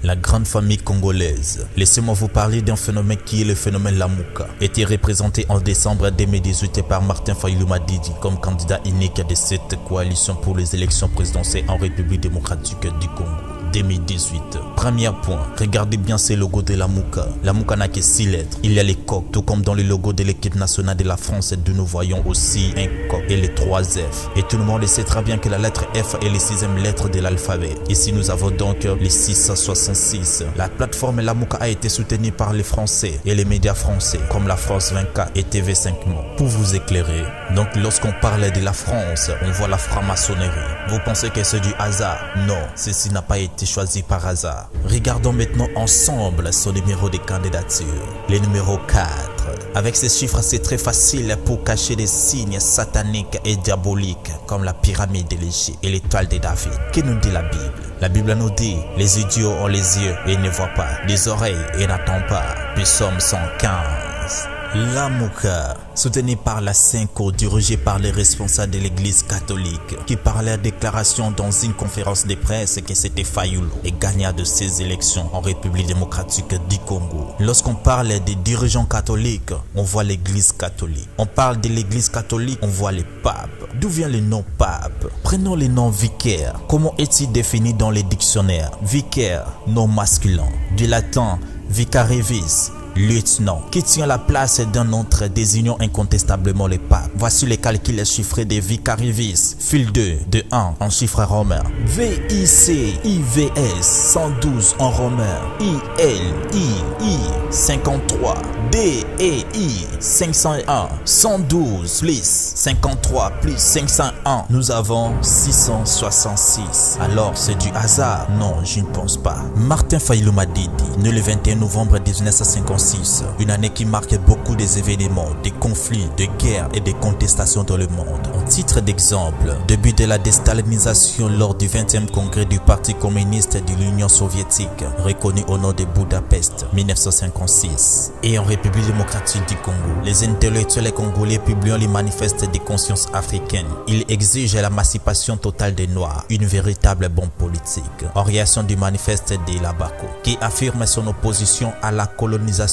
la grande famille congolaise. Laissez-moi vous parler d'un phénomène qui est le phénomène Lamuka, été représenté en décembre 2018 par Martin Fayulu Madidi comme candidat unique de cette coalition pour les élections présidentielles en République démocratique du Congo. 2018. Premier point, regardez bien ces logos de Lamuka. Lamuka n'a que 6 lettres. Il y a les coqs, tout comme dans le logo de l'équipe nationale de la France, d'où nous voyons aussi un coq et les 3 F. Et tout le monde sait très bien que la lettre F est la 6e lettre de l'alphabet. Ici, nous avons donc les 666. La plateforme Lamuka a été soutenue par les Français et les médias français, comme la France 24 et TV5 Monde. Pour vous éclairer, donc lorsqu'on parle de la France, on voit la franc-maçonnerie. Vous pensez que c'est du hasard? Non, ceci n'a pas été choisi par hasard. Regardons maintenant ensemble son numéro de candidature, le numéro 4. Avec ces chiffres, c'est très facile pour cacher des signes sataniques et diaboliques comme la pyramide de l'Égypte et l'étoile de David. Que nous dit la Bible? La Bible nous dit, les idiots ont les yeux et ne voient pas, des oreilles et n'entendent pas. Psaume 115. Lamuka, soutenu par la Cinco, dirigé par les responsables de l'église catholique, qui parlait à déclaration dans une conférence de presse que c'était Fayulu et gagnant de ces élections en République démocratique du Congo. Lorsqu'on parle des dirigeants catholiques, on voit l'église catholique. On parle de l'église catholique, on voit les papes. D'où vient le nom pape? Prenons le nom vicaire. Comment est-il défini dans les dictionnaires? Vicaire, nom masculin. Du latin vicarivis, lieutenant, qui tient la place d'un autre désignant incontestablement le pape. Voici les calculs chiffrés des vicarivis. Fil 2 de 1 en chiffre romain. VIC-IVS 112 en romain. ILII 53. DEI 501. 112 plus 53 plus 501. Nous avons 666. Alors c'est du hasard? Non, je ne pense pas. Martin Fayulu Madidi, né le 21 novembre 1956. Une année qui marque beaucoup des événements, des conflits, des guerres et des contestations dans le monde. En titre d'exemple, début de la déstalinisation lors du 20e congrès du Parti communiste de l'Union soviétique, reconnu au nom de Budapest, 1956. Et en République démocratique du Congo, les intellectuels congolais publiant les manifestes de conscience africaine. Ils exigent l'émancipation totale des Noirs, une véritable bombe politique. En réaction du manifeste de Labako, qui affirme son opposition à la colonisation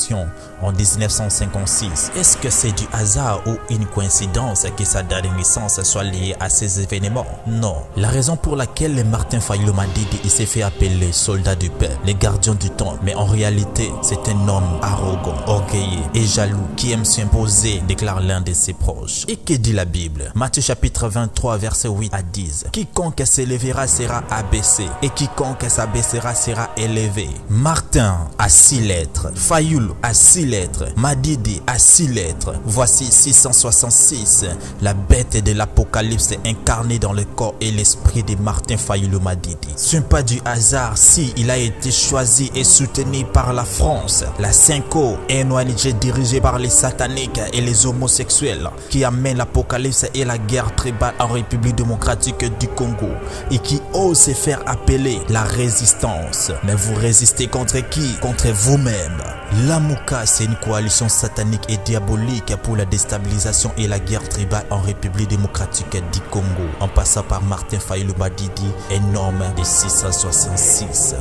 en 1956. Est-ce que c'est du hasard ou une coïncidence que sa date de naissance soit liée à ces événements? Non. La raison pour laquelle Martin Fayulu Madidi s'est fait appeler soldat du peuple, les gardiens du temps, mais en réalité, c'est un homme arrogant, orgueilleux et jaloux qui aime s'imposer, déclare l'un de ses proches. Et que dit la Bible? Matthieu chapitre 23, verset 8 à 10. Quiconque s'élèvera sera abaissé et quiconque s'abaissera sera élevé. Martin a 6 lettres. Fayulu a 6 lettres. Madidi a 6 lettres. Voici 666. La bête de l'Apocalypse incarnée dans le corps et l'esprit de Martin Fayulu Madidi. Ce n'est pas du hasard si il a été choisi et soutenu par la France. La Cinco est une ONG dirigée par les sataniques et les homosexuels qui amène l'Apocalypse et la guerre tribale en République démocratique du Congo et qui ose faire appeler la résistance. Mais vous résistez contre qui? Contre vous-même. Lamuka, c'est une coalition satanique et diabolique pour la déstabilisation et la guerre tribale en République démocratique du Congo, en passant par Martin Fayulu Madidi, un homme de 666.